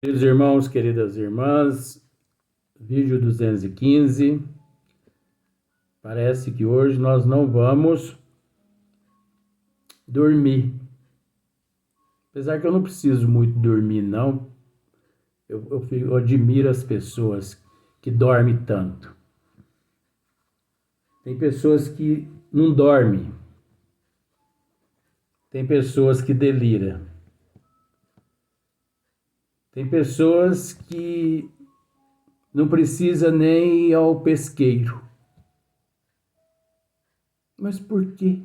Queridos irmãos, queridas irmãs, vídeo 215. Parece que hoje nós não vamos dormir. Apesar que eu não preciso muito dormir, não. Eu admiro as pessoas que dormem tanto. Tem pessoas que não dormem. Tem pessoas que deliram. Tem pessoas que não precisa nem ir ao pesqueiro. Mas por quê?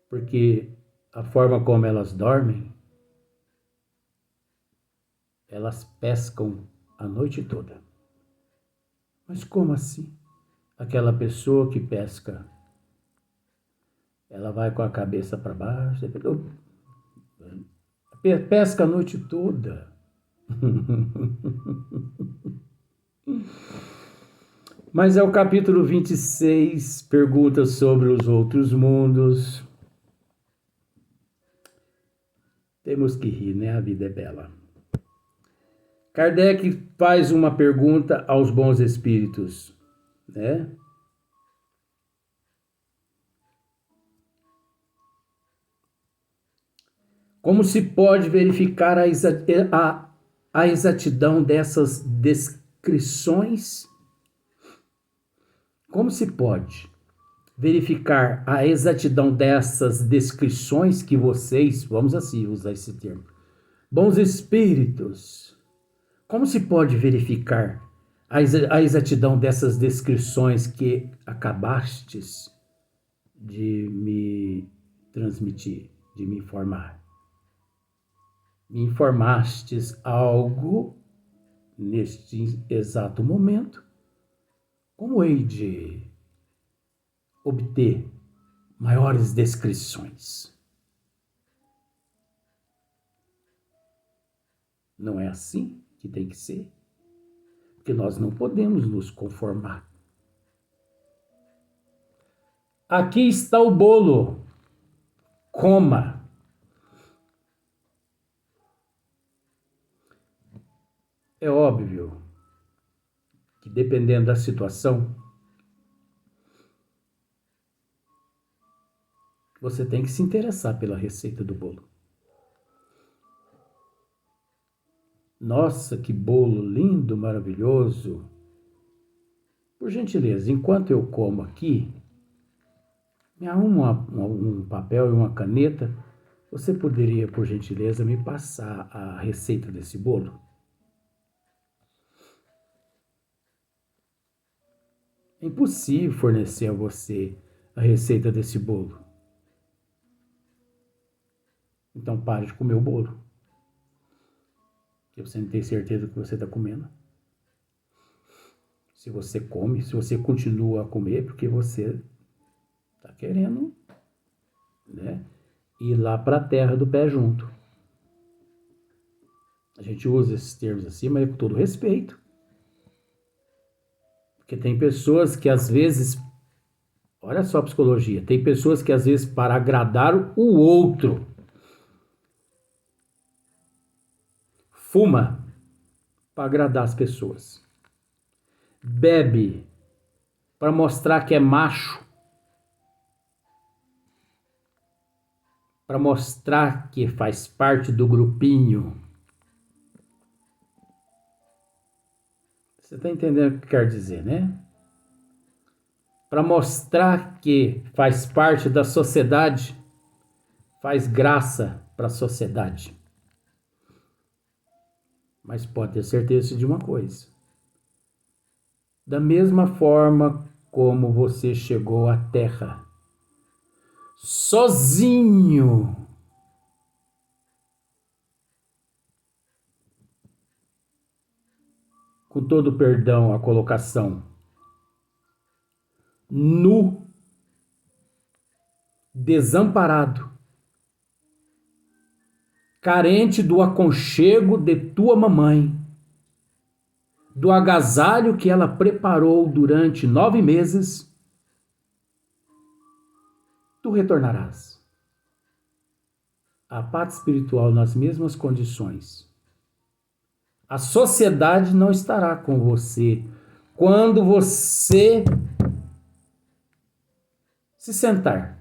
Porque a forma como elas dormem, elas pescam a noite toda. Mas como assim? Aquela pessoa que pesca, ela vai com a cabeça para baixo, pesca a noite toda. Mas é o capítulo 26, perguntas sobre os outros mundos. Temos que rir, né? A vida é bela. Kardec faz uma pergunta aos bons espíritos, né? Como se pode verificar a exatidão dessas descrições? Como se pode verificar a exatidão dessas descrições que vocês, vamos assim usar esse termo, bons espíritos, como se pode verificar a exatidão dessas descrições que acabastes de me transmitir, de me informar? Me informastes algo neste exato momento? Como hei de obter maiores descrições? Não é assim que tem que ser? Porque nós não podemos nos conformar. Aqui está o bolo. Coma. É óbvio que, dependendo da situação, você tem que se interessar pela receita do bolo. Nossa, que bolo lindo, maravilhoso. Por gentileza, enquanto eu como aqui, me arruma um papel e uma caneta. Você poderia, por gentileza, me passar a receita desse bolo? É impossível fornecer a você a receita desse bolo. Então pare de comer o bolo, que você não tem certeza do que você está comendo. Se você come, se você continua a comer, porque você está querendo, né, ir lá para a terra do pé junto. A gente usa esses termos assim, mas com todo respeito. Porque tem pessoas que às vezes, olha só a psicologia, tem pessoas que às vezes para agradar o outro, fuma para agradar as pessoas. Bebe para mostrar que é macho, para mostrar que faz parte do grupinho. Você está entendendo o que quer dizer, né? Para mostrar que faz parte da sociedade, faz graça para a sociedade. Mas pode ter certeza de uma coisa. Da mesma forma como você chegou à Terra, sozinho, com todo perdão a colocação, nu, desamparado, carente do aconchego de tua mamãe, do agasalho que ela preparou durante 9 meses, tu retornarás. a pátria espiritual nas mesmas condições, a sociedade não estará com você quando você se sentar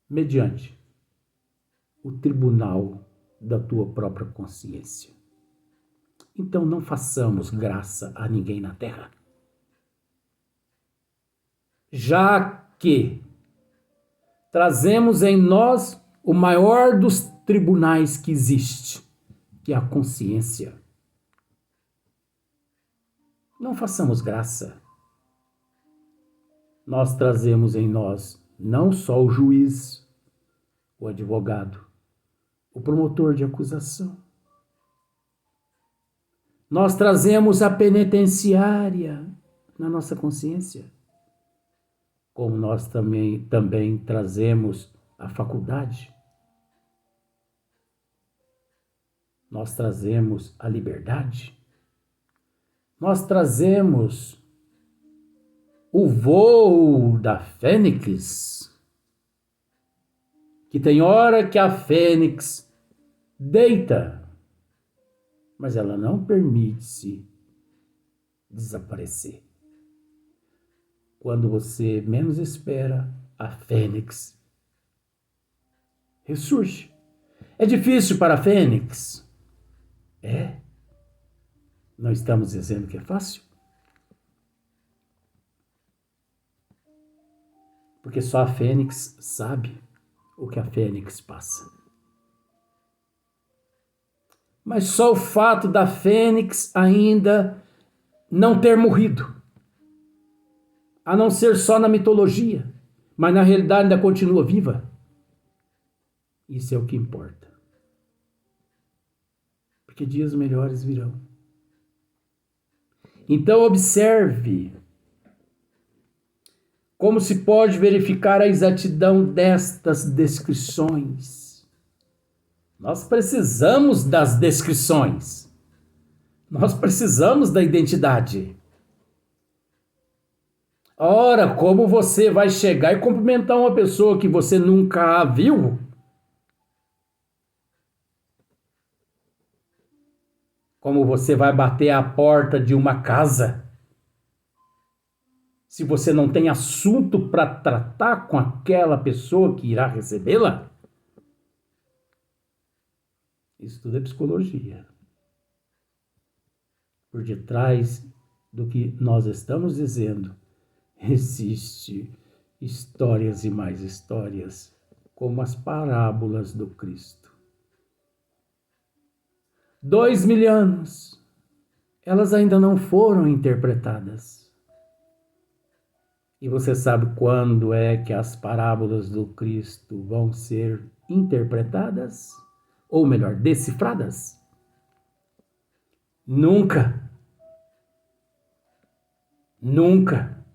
mediante o tribunal da tua própria consciência. Então não façamos graça a ninguém na terra, já que trazemos em nós o maior dos tribunais que existe, que é a consciência. Não façamos graça. Nós trazemos em nós não só o juiz, o advogado, o promotor de acusação. Nós trazemos a penitenciária na nossa consciência, como nós também trazemos a faculdade. Nós trazemos a liberdade. Nós trazemos o voo da fênix, que tem hora que a fênix deita, mas ela não permite-se desaparecer. Quando você menos espera, a fênix ressurge. É difícil para a fênix? É. Não estamos dizendo que é fácil? Porque só a fênix sabe o que a fênix passa. Mas só o fato da fênix ainda não ter morrido, a não ser só na mitologia, mas na realidade ainda continua viva, isso é o que importa. Porque dias melhores virão. Então observe como se pode verificar a exatidão destas descrições. Nós precisamos das descrições. Nós precisamos da identidade. Ora, como você vai chegar e cumprimentar uma pessoa que você nunca a viu? Como você vai bater à porta de uma casa se você não tem assunto para tratar com aquela pessoa que irá recebê-la? Isso tudo é psicologia. Por detrás do que nós estamos dizendo, existe histórias e mais histórias, como as parábolas do Cristo. 2000 anos, elas ainda não foram interpretadas. E você sabe quando é que as parábolas do Cristo vão ser interpretadas? Ou melhor, decifradas? Nunca. Nunca.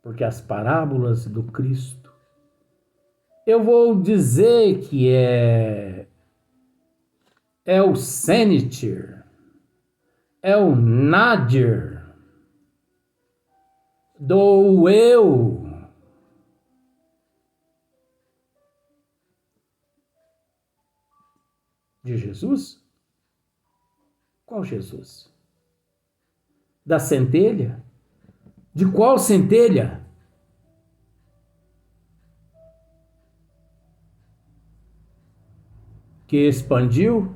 Porque as parábolas do Cristo, eu vou dizer que é o Senecher, é o Nadir, do eu. De Jesus? Qual Jesus? Da centelha? De qual centelha? Que expandiu?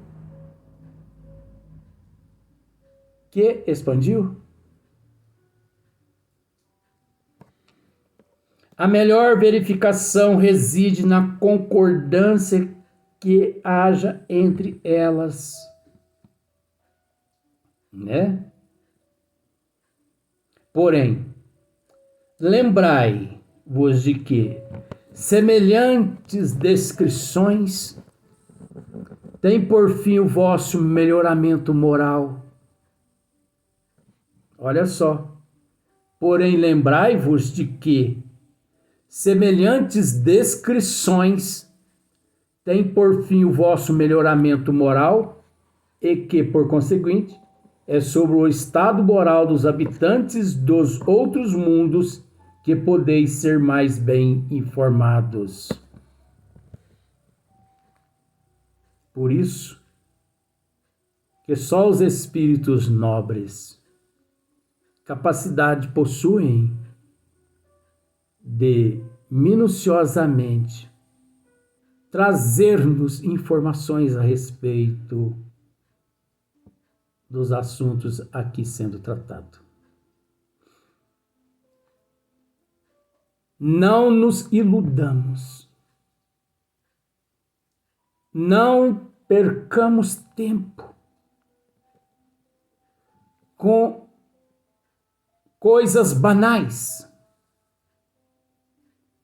Que expandiu? A melhor verificação reside na concordância que haja entre elas, né? Porém, lembrai-vos de que semelhantes descrições têm por fim o vosso melhoramento moral. Olha só. Porém, lembrai-vos de que semelhantes descrições têm por fim o vosso melhoramento moral e que, por conseguinte, é sobre o estado moral dos habitantes dos outros mundos que podeis ser mais bem informados. Por isso, que só os espíritos nobres capacidade possuem de minuciosamente trazer-nos informações a respeito dos assuntos aqui sendo tratados. Não nos iludamos. Não percamos tempo com coisas banais,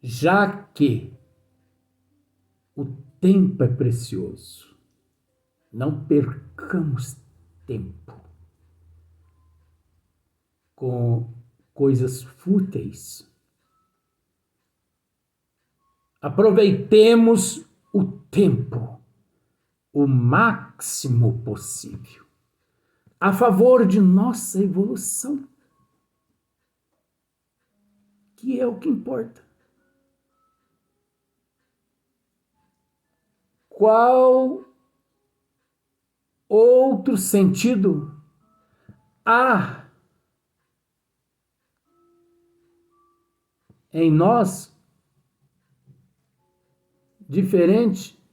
já que o tempo é precioso. Não percamos tempo com coisas fúteis. Aproveitemos o tempo o máximo possível a favor de nossa evolução, que é o que importa. Qual outro sentido há em nós diferente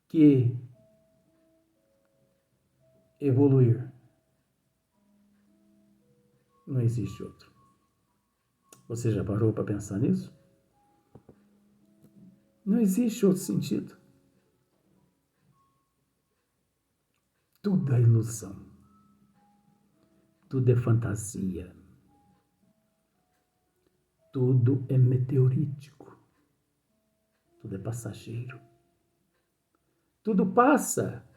que evoluir? Não existe outro. Você já parou para pensar nisso? Não existe outro sentido. Tudo é ilusão. Tudo é fantasia. Tudo é meteorítico. Tudo é passageiro. Tudo passa.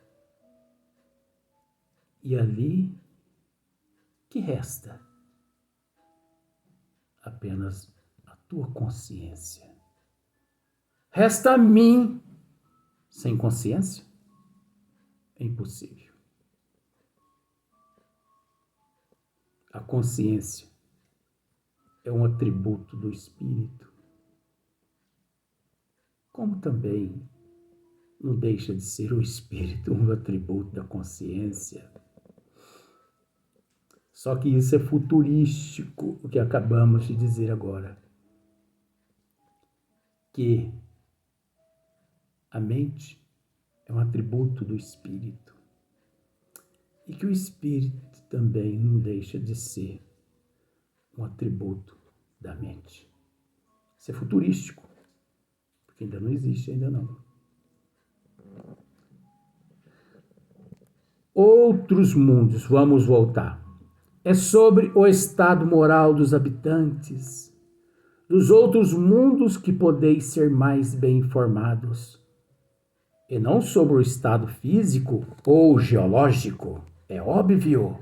E ali, que resta? Apenas a tua consciência. Resta a mim sem consciência? É impossível. A consciência é um atributo do espírito, como também não deixa de ser o espírito um atributo da consciência. Só que isso é futurístico, o que acabamos de dizer agora. Que a mente é um atributo do espírito. E que o espírito também não deixa de ser um atributo da mente. Isso é futurístico, porque ainda não existe, ainda não. Outros mundos, vamos voltar. É sobre o estado moral dos habitantes dos outros mundos que podeis ser mais bem informados, e não sobre o estado físico ou geológico, é óbvio.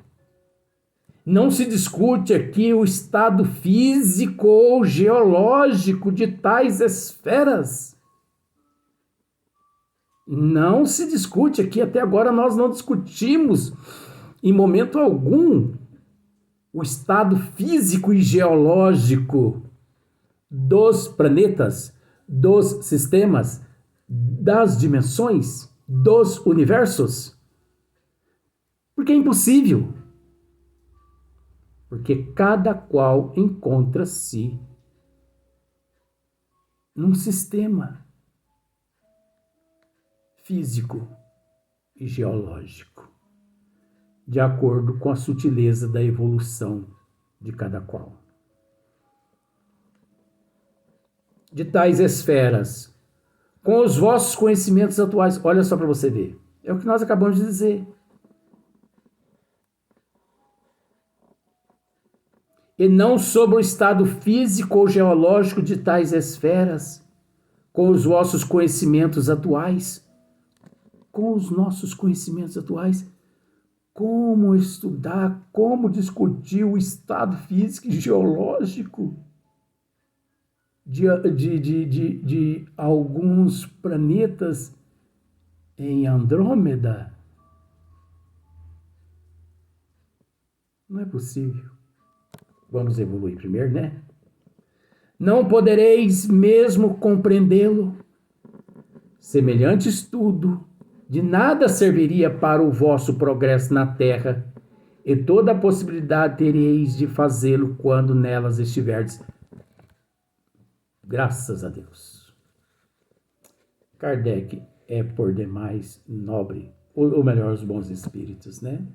Não se discute aqui o estado físico ou geológico de tais esferas. Não se discute aqui, até agora nós não discutimos em momento algum o estado físico e geológico dos planetas, dos sistemas, das dimensões, dos universos. Porque é impossível. Porque cada qual encontra-se num sistema físico e geológico, de acordo com a sutileza da evolução de cada qual. De tais esferas, com os vossos conhecimentos atuais, olha só para você ver, é o que nós acabamos de dizer. E não sobre o estado físico ou geológico de tais esferas, com os vossos conhecimentos atuais. Com os nossos conhecimentos atuais, como estudar, como discutir o estado físico e geológico de alguns planetas em Andrômeda, Não é possível. Vamos evoluir primeiro, né? Não podereis mesmo compreendê-lo. Semelhante estudo de nada serviria para o vosso progresso na terra, e toda a possibilidade tereis de fazê-lo quando nelas estiverdes. Graças a Deus. Kardec é por demais nobre, ou melhor, os bons espíritos, né?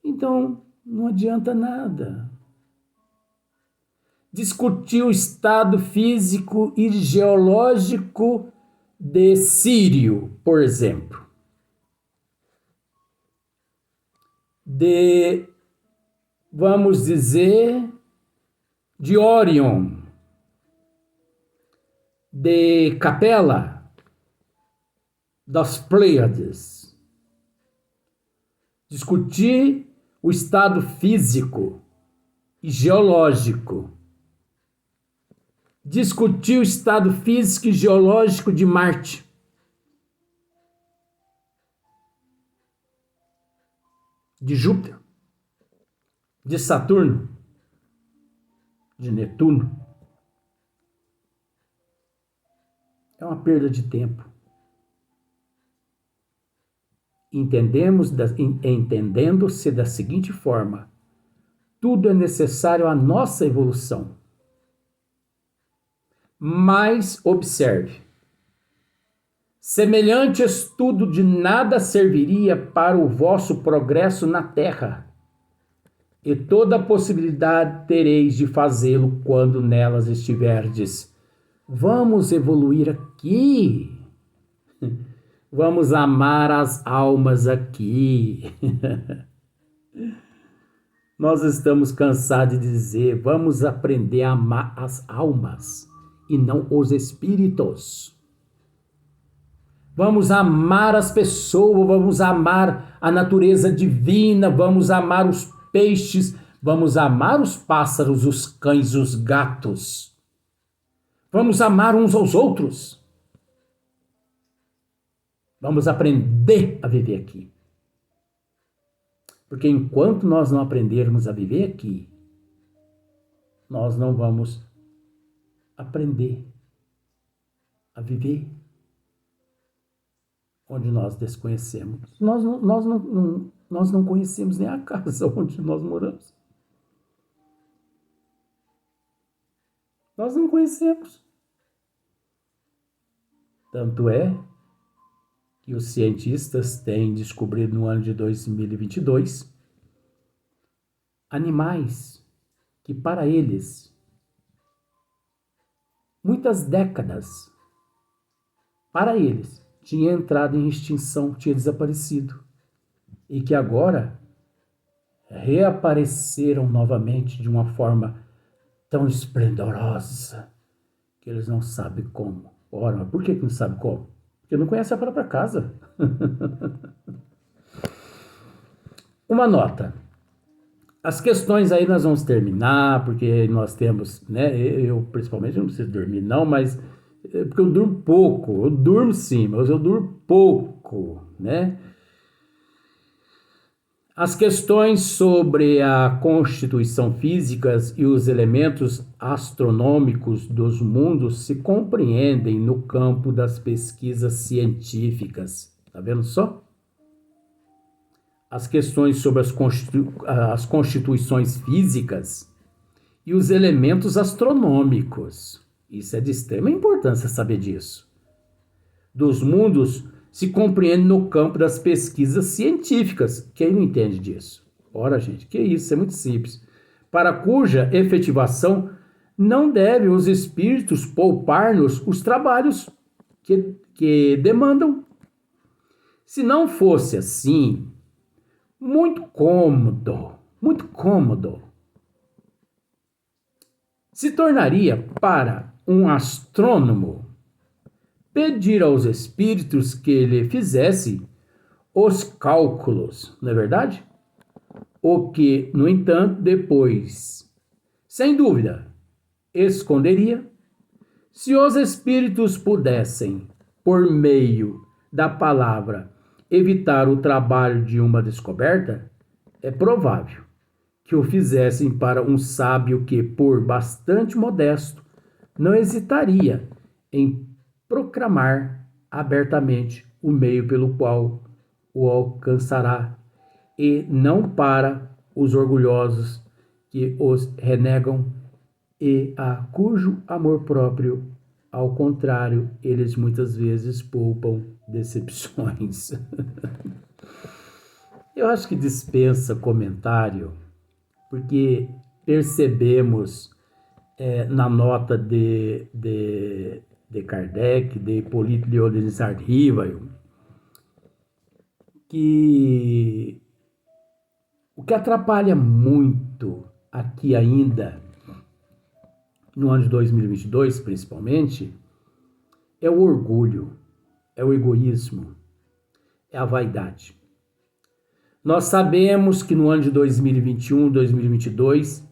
Então, não adianta nada discutir o estado físico e geológico de Sírio, por exemplo. De, vamos dizer, de Órion, de Capela, das Pleiades. Discutir o estado físico e geológico. Discutir o estado físico e geológico de Marte. De Júpiter. De Saturno. De Netuno. É uma perda de tempo. Entendendo-se da seguinte forma: tudo é necessário à nossa evolução. Mas observe, semelhante estudo de nada serviria para o vosso progresso na terra, e toda a possibilidade tereis de fazê-lo quando nelas estiverdes. Vamos evoluir aqui. Vamos amar as almas aqui. Nós estamos cansados de dizer, vamos aprender a amar as almas e não os espíritos. Vamos amar as pessoas, vamos amar a natureza divina, vamos amar os peixes, vamos amar os pássaros, os cães, os gatos. Vamos amar uns aos outros. Vamos aprender a viver aqui. Porque enquanto nós não aprendermos a viver aqui, nós não vamos aprender a viver onde nós desconhecemos. Nós não conhecemos nem a casa onde nós moramos. Nós não conhecemos. Tanto é que os cientistas têm descobrido no ano de 2022 animais que para eles muitas décadas para eles tinha entrado em extinção, tinha desaparecido e que agora reapareceram novamente de uma forma tão esplendorosa que eles não sabem como. Ora, mas por que não sabe como? Porque não conhece a própria casa. Uma nota. As questões aí nós vamos terminar, porque nós temos, né? Eu principalmente não preciso dormir não, mas porque eu durmo pouco. Eu durmo sim, mas eu durmo pouco, né? As questões sobre a constituição física e os elementos astronômicos dos mundos se compreendem no campo das pesquisas científicas. Tá vendo só? As questões sobre as constituições físicas e os elementos astronômicos. Isso é de extrema importância saber disso. Dos mundos se compreende no campo das pesquisas científicas. Quem não entende disso? Ora, gente, que isso? É muito simples. Para cuja efetivação não devem os espíritos poupar-nos os trabalhos que demandam. Se não fosse assim, muito cômodo, se tornaria para um astrônomo pedir aos espíritos que ele fizesse os cálculos, não é verdade? O que, no entanto, depois, sem dúvida, esconderia. Se os espíritos pudessem, por meio da palavra, evitar o trabalho de uma descoberta, é provável que o fizessem para um sábio que, por bastante modesto, não hesitaria em proclamar abertamente o meio pelo qual o alcançará, e não para os orgulhosos que os renegam e a cujo amor próprio, ao contrário, eles muitas vezes poupam decepções. Eu acho que dispensa comentário, porque percebemos na nota de Kardec, de Hippolyte Léonard Rivail, que o que atrapalha muito aqui ainda, no ano de 2022 principalmente, é o orgulho, é o egoísmo, é a vaidade. Nós sabemos que no ano de 2021, 2022,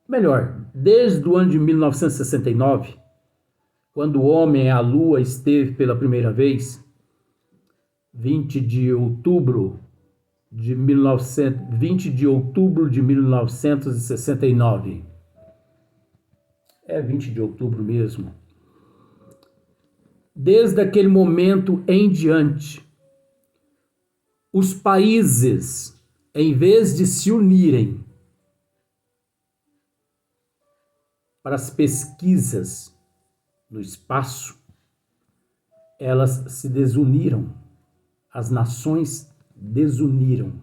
melhor, desde o ano de 1969, quando o homem e a Lua esteve pela primeira vez, 20 de outubro de 1969. É 20 de outubro mesmo. Desde aquele momento em diante, os países, em vez de se unirem para as pesquisas no espaço, elas se desuniram. As nações desuniram.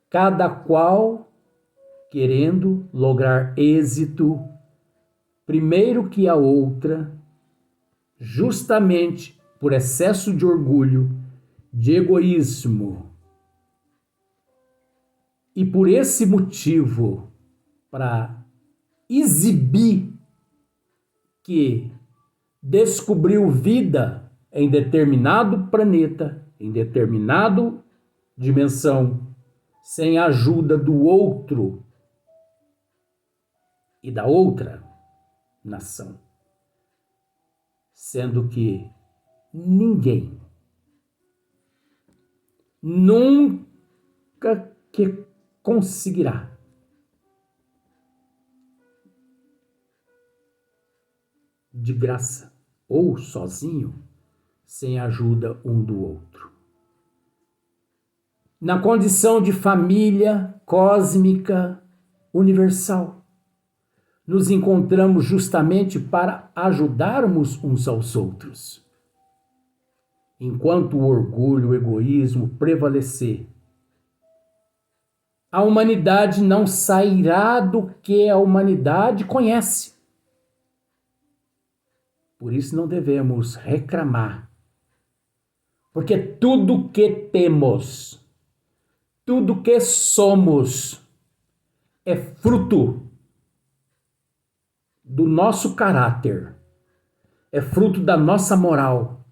Cada qual querendo lograr êxito primeiro que a outra, justamente por excesso de orgulho, de egoísmo. E por esse motivo, para exibir que descobriu vida em determinado planeta, em determinada dimensão, sem a ajuda do outro e da outra nação. Sendo que ninguém nunca que conseguirá de graça ou sozinho, sem a ajuda um do outro. Na condição de família cósmica universal, nos encontramos justamente para ajudarmos uns aos outros. Enquanto o orgulho, o egoísmo prevalecer, a humanidade não sairá do que a humanidade conhece. Por isso não devemos reclamar, porque tudo que temos, tudo que somos, é fruto do nosso caráter, é fruto da nossa moral,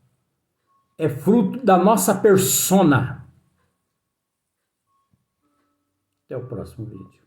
é fruto da nossa persona. Até o próximo vídeo.